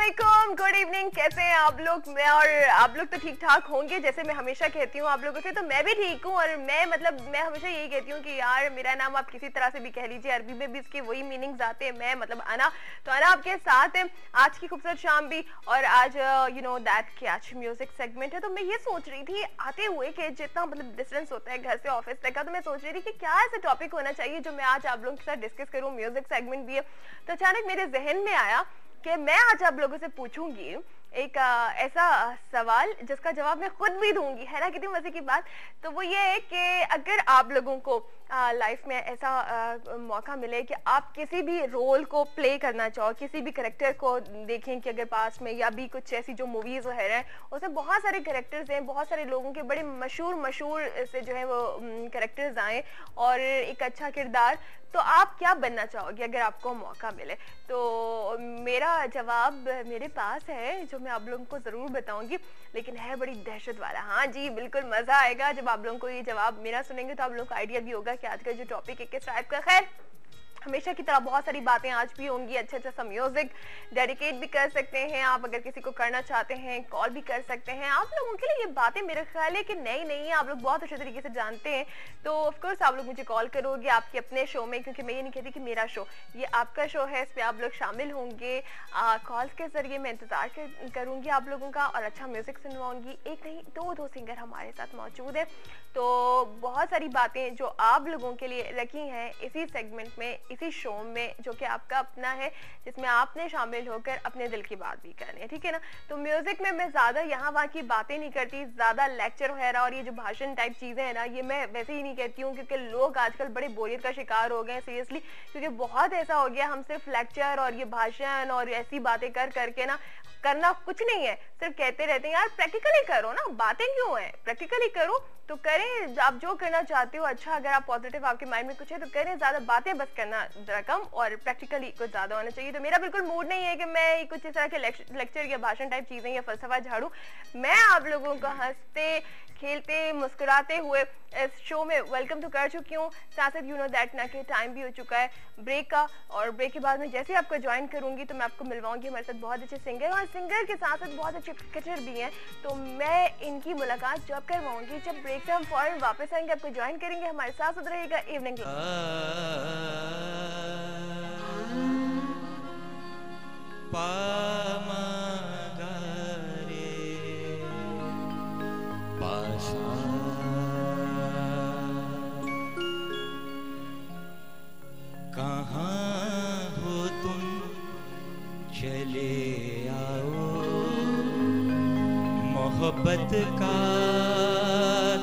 अस्सलामुअलैकुम, good evening. कैसे हैं आप लोग? मैं और आप लोग तो ठीक ठाक होंगे, जैसे मैं हमेशा कहती हूँ आप लोगों से, तो मैं भी ठीक हूँ। और मैं हमेशा यही कहती हूँ कि यार मेरा नाम आप किसी तरह से भी कह लीजिए, अरबी में भी इसके वही मीनिंग्स आते हैं। मैं मतलब अना, तो अना आपके साथ है आज की खूबसूरत शाम भी। और आज you know that catch music segment है। तो मैं ये सोच रही थी आते हुए कि जितना मतलब डिस्टेंस होता है घर से ऑफिस तक का, तो मैं सोच रही थी कि क्या ऐसा टॉपिक होना चाहिए जो मैं आज आप लोगों के साथ डिस्कस करूँ। म्यूजिक सेगमेंट भी है, तो अचानक मेरे जहन में आया कि मैं आज आप लोगों से पूछूंगी एक ऐसा सवाल जिसका जवाब मैं खुद भी दूंगी। है ना कितनी मजे की बात। तो वो ये है कि अगर आप लोगों को लाइफ में ऐसा मौका मिले कि आप किसी भी रोल को प्ले करना चाहो, किसी भी करेक्टर को देखें कि अगर पास में या भी कुछ ऐसी जो मूवीज वगैरह हैं उसमें बहुत सारे करेक्टर्स हैं, बहुत सारे लोगों के बड़े मशहूर से जो है वो करेक्टर्स आए और एक अच्छा किरदार, तो आप क्या बनना चाहोगे अगर आपको मौका मिले? तो मेरा जवाब मेरे पास है जो मैं आप लोगों को जरूर बताऊंगी, लेकिन है बड़ी दहशत वाला। हाँ जी, बिल्कुल मजा आएगा जब आप लोगों को ये जवाब मेरा सुनेंगे, तो आप लोगों को आइडिया भी होगा कि आज का जो टॉपिक है किस टाइप का। खैर, हमेशा की तरह बहुत सारी बातें आज भी होंगी। अच्छा सा म्यूजिक डेडिकेट भी कर सकते हैं आप, अगर किसी को करना चाहते हैं कॉल भी कर सकते हैं। आप लोगों के लिए ये बातें मेरे ख्याल है कि नई नहीं है, आप लोग बहुत अच्छे तरीके से जानते हैं। तो ऑफ कोर्स आप लोग मुझे कॉल करोगे आपके अपने शो में, क्योंकि मैं ये नहीं कहती कि मेरा शो, ये आपका शो है, इस पर आप लोग शामिल होंगे। कॉल्स के जरिए मैं इंतजार करूंगी आप लोगों का और अच्छा म्यूजिक सुनवाऊंगी। एक नहीं दो सिंगर हमारे साथ मौजूद है, तो बहुत सारी बातें जो आप लोगों के लिए रखी हैं इसी सेगमेंट में, इसी शो में, जो कि आपका अपना है, जिसमें आपने शामिल होकर अपने दिल की बात भी करनी है। ठीक है ना। तो म्यूजिक में मैं ज्यादा यहाँ वहाँ की बातें नहीं करती, ज्यादा लेक्चर वगैरह और ये जो भाषण टाइप चीजें हैं ना, ये मैं वैसे ही नहीं कहती हूँ, क्योंकि लोग आजकल बड़े बोरियत का शिकार हो गए हैं सीरियसली। क्योंकि बहुत ऐसा हो गया, हम सिर्फ लेक्चर और ये भाषण और ऐसी बातें कर करके ना, करना कुछ नहीं है, सिर्फ कहते रहते हैं यार प्रैक्टिकली करो ना, बातें क्यों है, प्रैक्टिकली करो तो करें। आप जो करना चाहते हो अच्छा, अगर आप पॉजिटिव आपके माइंड में कुछ है तो करें, ज्यादा बातें बस करना जरा कम और प्रैक्टिकली कुछ ज्यादा होना चाहिए। तो मेरा बिल्कुल मूड नहीं है कि मैं कुछ इस तरह के लेक्चर या भाषण टाइप चीजें या फलसफा झाड़ू। मैं आप लोगों को हंसते खेलते मुस्कुराते हुए इस शो में वेलकम तो कर चुकी हूँ। साथ साथ यू नो दैट ना कि टाइम भी हो चुका है ब्रेक का, और ब्रेक के बाद में जैसे ही आपको ज्वाइन करूंगी तो मैं आपको मिलवाऊंगी हमारे साथ बहुत अच्छे सिंगर, और सिंगर के साथ साथ बहुत अच्छे क्रिकेटर भी हैं। तो मैं इनकी मुलाकात जब करवाऊंगी जब ब्रेक से हम फौरन वापस आएंगे, आपको ज्वाइन करेंगे, हमारे साथ साथ रहेगा इवनिंग। कहाँ हो तुम चले आओ, मोहब्बत का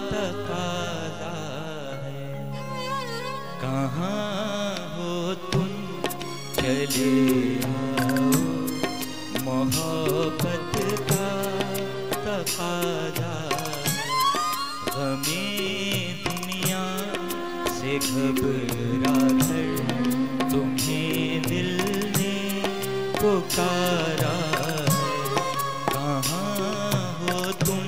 तकाज़ा है। कहाँ हो तुम चले आओ, मोहब्बत का तकाज़ा है। गमे दुनिया से घबरा कर तुम्हें दिल ने पुकारा है। कहाँ हो तुम?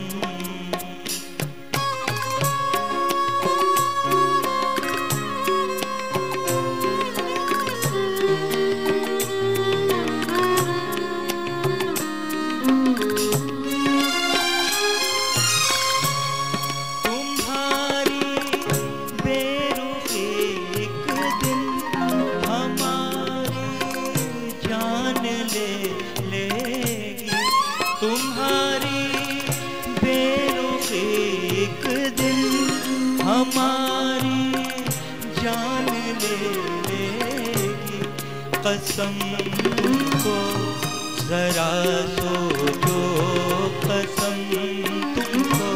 कसम तुमको जरा सोचो, कसम तुमको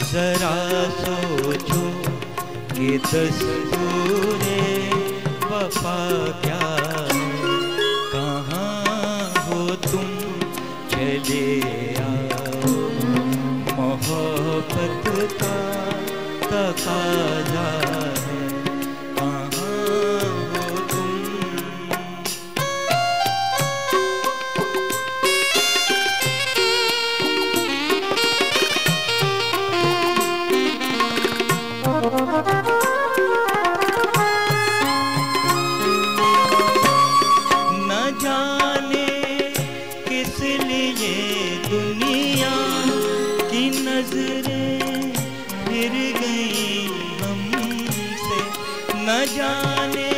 जरा सोचो कि दस्तूरे वफा क्या है। कहाँ हो तुम चले आओ, मोहब्बत का तकाज़ा है। न जाने किस न जाने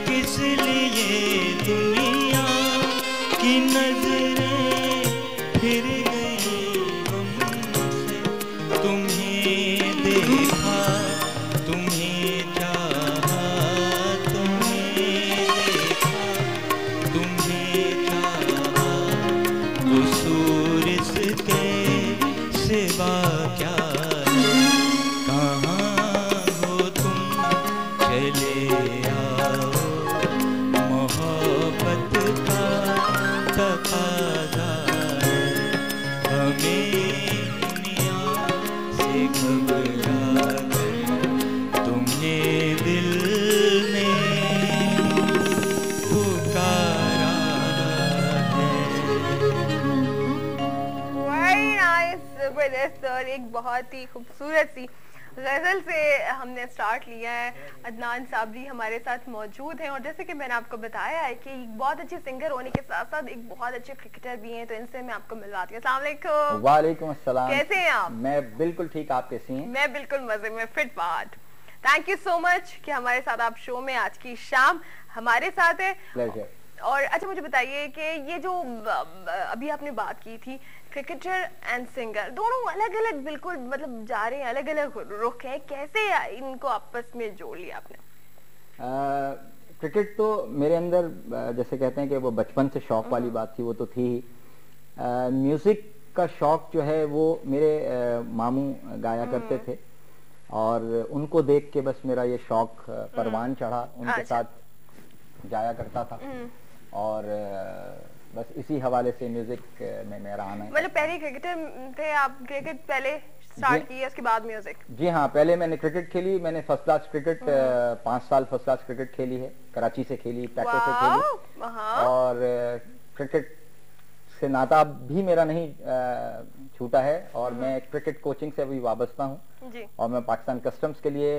किस लिए दुनिया की नजरें फिर गई हमसे। तुम्हें देखा, तुम्हें चाहा, तुम्हें देखा, तुम्हें चाहा, कसूर इसके सिवा क्या है? कहाँ हो तुम, चले आओ, मोहब्बत का तकाज़ा है। हमें दुनिया से घबरा कर तुमने दिल में पुकारा है। वेरी नाइस, जबरदस्त। और एक बहुत ही खूबसूरत सी गजल से हमने स्टार्ट लिया है। अदनान साबरी हमारे साथ मौजूद हैं और जैसे कि मैंने आपको बताया है कि एक बहुत अच्छे सिंगर होने के साथ साथ एक बहुत अच्छे क्रिकेटर भी हैं, तो इनसे मैं आपको मिलवाती हूँ। अस्सलाम वालेकुम। वालेकुम अस्सलाम। कैसे हैं आप? मैं बिल्कुल ठीक, आप कैसी हैं? मैं बिल्कुल मजे में, फिट फाट। थैंक यू सो मच कि हमारे साथ आप शो में आज की शाम हमारे साथ है। प्लेजर। और अच्छा मुझे बताइए कि ये जो अभी आपने बात की थी क्रिकेटर एंड सिंगर, दोनों अलग अलग बिल्कुल मतलब जा रहे हैं, अलग अलग रुख हैं, कैसे इनको आपस में जोड़ लिया आपने? क्रिकेट तो मेरे अंदर जैसे कहते हैं कि वो बचपन से शौक वाली बात थी, वो तो थी ही। म्यूजिक का शौक जो है वो मेरे मामू गाया करते थे और उनको देख के बस मेरा ये शौक परवान चढ़ा, उनके साथ जाया करता था और बस इसी हवाले से म्यूजिक में मेरा आना है। मतलब पहले क्रिकेटर थे आप, क्रिकेट पहले स्टार्ट किया उसके बाद म्यूजिक? जी हाँ, पहले मैंने क्रिकेट खेली, मैंने फर्स्ट क्लास क्रिकेट 5 साल फर्स्ट क्लास क्रिकेट खेली है, कराची से खेली, पैको से खेली और क्रिकेट से नाता भी मेरा नहीं छूटा है और मैं क्रिकेट कोचिंग से अभी वाबस्ता हूँ और मैं पाकिस्तान कस्टम्स के लिए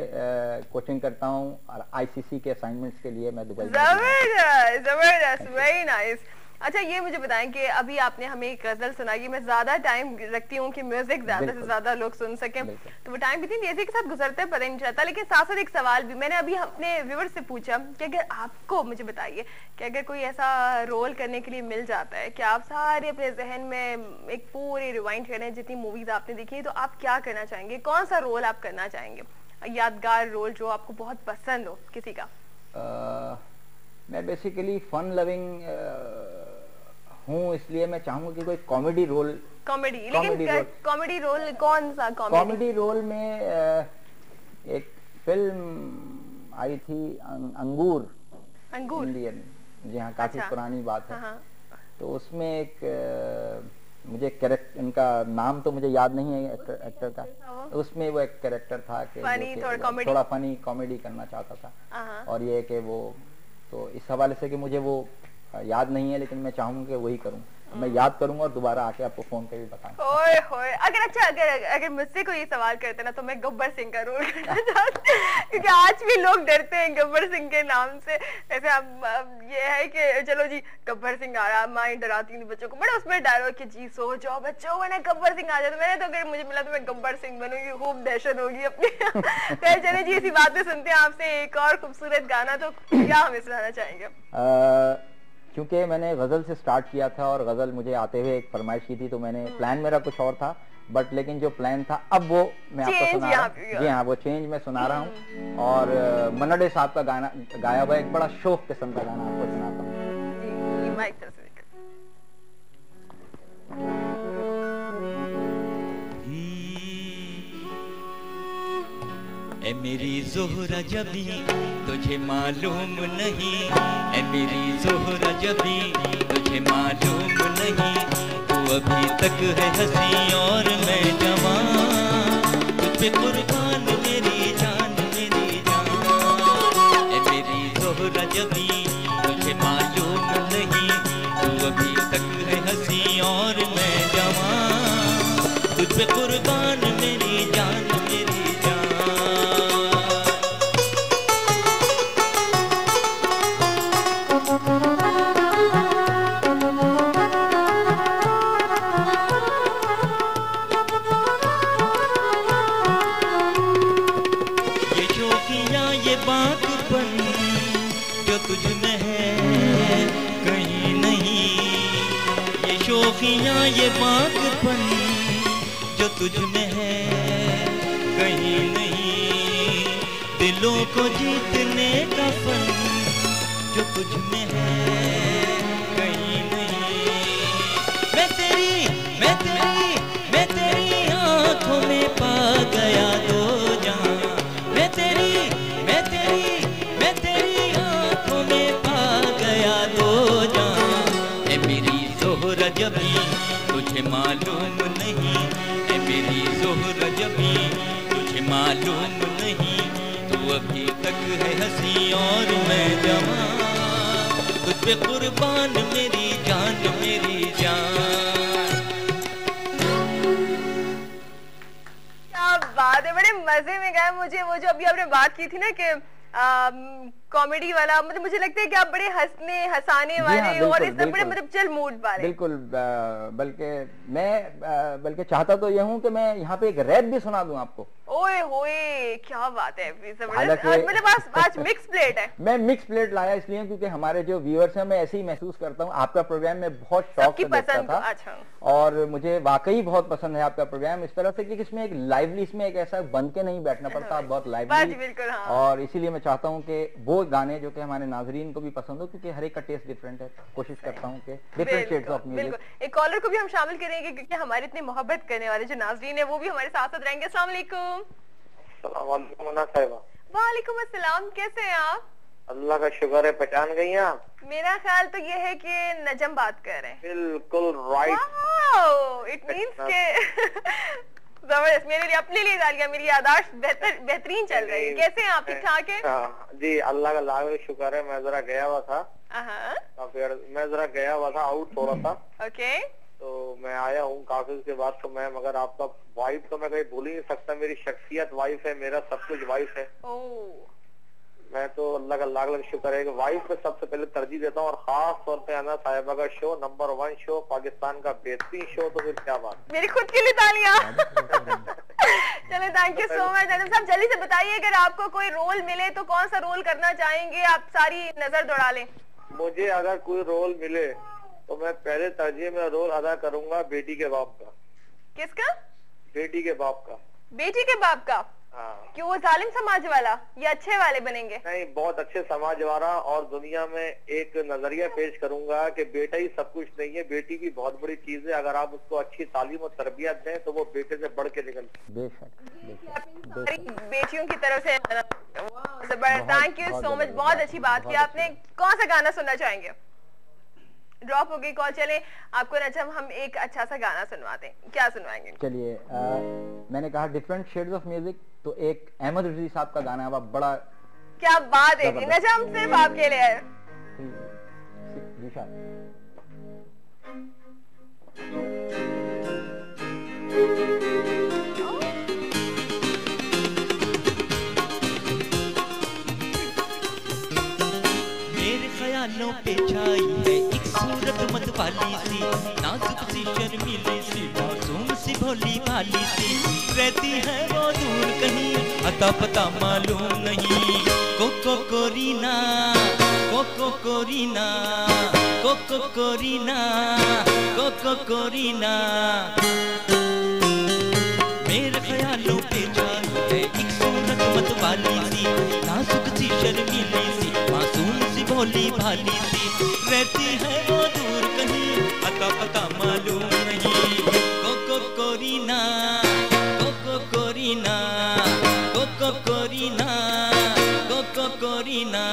कोचिंग करता हूँ और आईसीसी के असाइनमेंट्स के लिए मैं दुबई। जबरदस्त, जबरदस्त, वेरी नाइस। अच्छा ये मुझे बताएं कि अभी आपने हमें एक गजल सुनाई, मैं ज्यादा टाइम रखती हूँ कि म्यूजिक ज्यादा से ज्यादा लोग सुन सकें, तो वो टाइम इतनी तेजी के साथ गुजरता है पता ही नहीं चलता। लेकिन साथ साथ एक सवाल भी मैंने अभी अपने व्यूअर्स से पूछा कि अगर आपको, मुझे बताइए कि अगर कोई ऐसा रोल करने के लिए मिल जाता है कि आप सारे अपने जहन में एक पूरी रिवाइंड करें जितनी मूवीज आपने देखी, तो आप क्या करना चाहेंगे? कौन सा रोल आप करना चाहेंगे, यादगार रोल जो आपको बहुत पसंद हो किसी का? मैं बेसिकली फन लविंग हूँ, इसलिए मैं चाहूंगा कि कोई कॉमेडी रोल। कॉमेडी? लेकिन कॉमेडी रोल कौन सा? कॉमेडी रोल में एक फिल्म आई थी अंगूर, इंडियन, जी हाँ, काफी पुरानी बात है। तो उसमें एक मुझे कैरेक्टर, इनका नाम तो मुझे याद नहीं है एक्टर का, उसमें वो एक कैरेक्टर था कि थोड़ा फनी कॉमेडी करना चाहता था और ये कि वो, तो इस हवाले से कि मुझे वो याद नहीं है लेकिन मैं चाहूंगा कि वही करूं। मैं याद करूंगा और दोबारा आके आपको फोन पे भी बताऊंगा। ओए होए, अगर अच्छा अगर मुझसे कोई सवाल करते ना तो मैं गब्बर सिंह का रोल करना चाहती क्योंकि आज भी लोग डरते हैं गब्बर सिंह के नाम से। ऐसे अब ये है कि चलो जी गब्बर सिंह आ रहा, माँ डराती थी बच्चों को, बड़ा उसमें डायलॉग कि जी सो जाओ बच्चों, मैंने गब्बर सिंह आ जाए, तो मैंने तो अगर मुझे मिला तो मैं गब्बर सिंह बनूंगी, खूब दहशत होगी अपनी। तो चले जी इसी बात पे सुनते हैं आपसे एक और खूबसूरत गाना, तो क्या हमें सुनाना चाहेंगे? क्योंकि मैंने गजल से स्टार्ट किया था और गजल मुझे आते हुए एक फरमाइश की थी, तो मैंने प्लान मेरा कुछ और था, बट लेकिन जो प्लान था अब वो मैं आपको सुना रहा हूँ। जी हाँ, वो चेंज मैं सुना रहा हूँ और मनडे साहब का गाना गाया हुआ एक बड़ा शौक किस्म का गाना आपको सुनाता हूँ। ए मेरी ज़ोहरा जबी तुझे मालूम नहीं, ए मेरी ज़ोहरा जबी तुझे मालूम नहीं, तू अभी तक है हंसी और मैं जवान, तुझ पे कुर्बान मेरी जान मेरी जान। ए मेरी ज़ोहरा जबी तुझे मालूम नहीं, तू अभी तक है हंसी और मैं जवान, तुझ पे कुर्बान मेरी जान मेरी जान। ये बातपन जो तुझ में है कहीं नहीं, ये शोखियाँ ये बातपन जो तुझ में है कहीं नहीं, दिलों को जीतने का फन जो तुझ में है कहीं नहीं। मैं तेरी आँखों में पा गया दो जहां, मैं तेरी आँखों में पा गया दो जहां। ए मेरी ज़ोहरा जबी तुझे मालूम नहीं, ए मेरी ज़ोहरा जबी तुझे मालूम नहीं, तू अभी तक है हंसी और मैं जवान, तुझ पे कुर्बान मेरी जान मेरी जान। क्या बात है, बड़े मजे में गए। मुझे वो जो अभी आपने बात की थी ना कि कॉमेडी वाला, मतलब मुझे लगता है कि आप बड़े हंसाने वाले और इस तरह बड़े मतलब चल मूड वाले। बिल्कुल, बल्कि चाहता तो ये हूँ कि मैं यहाँ पे एक रैप भी सुना दूं आपको। ओए होए, क्या बात है, मतलब आज मिक्स प्लेट है। मैं मिक्स प्लेट लाया इसलिए क्योंकि हमारे जो व्यूअर्स हैं, मैं ऐसे ही महसूस करता हूँ, आपका प्रोग्राम में बहुत शौक से देखता था। अच्छा। और मुझे वाकई बहुत पसंद है आपका प्रोग्राम इस तरह से कि इसमें एक लाइवली, इसमें एक ऐसा बन के नहीं बैठना पड़ता, बहुत लाइवली। और इसीलिए मैं चाहता हूँ कि वो गाने जो कि हमारे नाजरीन को भी पसंद हो, क्योंकि हर एक का टेस्ट डिफरेंट है, कोशिश करता हूँ कि डिफरेंट शेड्स ऑफ म्यूजिक। एक कॉलर को भी हम शामिल करेंगे क्योंकि हमारे इतने मोहब्बत करने वाले जो नाजरीन है वो भी हमारे साथ साथ रहेंगे। अस्सलाम वालेकुम। वालेकुम अस्सलाम, कैसे हैं आप? अल्लाह का शुक्र है, पहचान गई हैं आप? मेरा ख्याल तो ये है कि नजम बात कर रहे हैं। बिल्कुल राइट। इट मींस के जबरदस्त, मेरे लिए अपने लिए डाल गया, मेरी याददाश्त बेहतरीन चल रही है। कैसे हैं आप, ठीक ठाक है? जी अल्लाह का लाख शुक्र है। मैं जरा गया हुआ था, आउट थोड़ा सा। ओके, तो मैं आया हूँ काफी के बाद। तो मैं मगर आपका वाइफ तो मैं कहीं भूल ही नहीं सकता, मेरी शख्सियत वाइफ है, मेरा सब कुछ वाइफ है। मैं तो अल्लाह का लाख लाख शुक्र है कि वाइफ पे सबसे पहले तरजीह देता हूँ, और खास तौर पे अना साहिबा का शो नंबर 1 शो, पाकिस्तान का बेहतरीन शो। तो फिर क्या बात, मेरी खुद के लिए तालियां। चलो, थैंक यू सो मच। नजम साहब जल्दी से बताइए, अगर आपको कोई रोल मिले तो कौन सा रोल करना चाहेंगे? आप सारी नजर दौड़ा लें। मुझे अगर कोई रोल मिले तो मैं पहले तरजीह में रोल अदा करूंगा बेटी के बाप का। किसका? बेटी के बाप का। बेटी के बाप का? हाँ। क्यों, वो जालिम समाज वाला या अच्छे वाले बनेंगे? नहीं, बहुत अच्छे समाज वाला। और दुनिया में एक नजरिया पेश करूंगा कि बेटा ही सब कुछ नहीं है, बेटी भी बहुत बड़ी चीज है। अगर आप उसको अच्छी तालीम और तरबियत दें तो वो बेटे से बढ़ के निकलती है। बेटियों की तरफ से थैंक यू सो मच, बहुत अच्छी बात की आपने। कौन सा गाना सुनना चाहेंगे? ड्रॉप हो गई कॉल। चले आपको नजम हम एक अच्छा सा गाना सुनवाते हैं, क्या सुनवाएंगे? चलिए, मैंने कहा डिफरेंट शेड्स ऑफ म्यूजिक, तो एक अहमद रफी साहब का गाना है, आप बड़ा क्या बात है, नजम सिर्फ आपके लिए है। मेरे ख्यालों पे छाई है एक सूरत मतवाली सी, नाजुक सी शर्मीली सी, मासूम सी भोली भाली सी, रहती है वो दूर कहीं, अता पता मालूम नहीं। कोको कोरीना, कोको कोरीना, कोको कोरीना, कोको कोरीना। मेरे ख्यालों पे छाई है एक सूरत मतवाली सी, नाजुक सी शर्मीली सी, मासूम सी भोली भाली सी, रहती है वो दूर कहीं, अता पता मालूम नहीं। कोको कोरीना, कोको कोरीना, कोको कोरीना, कोको कोरीना।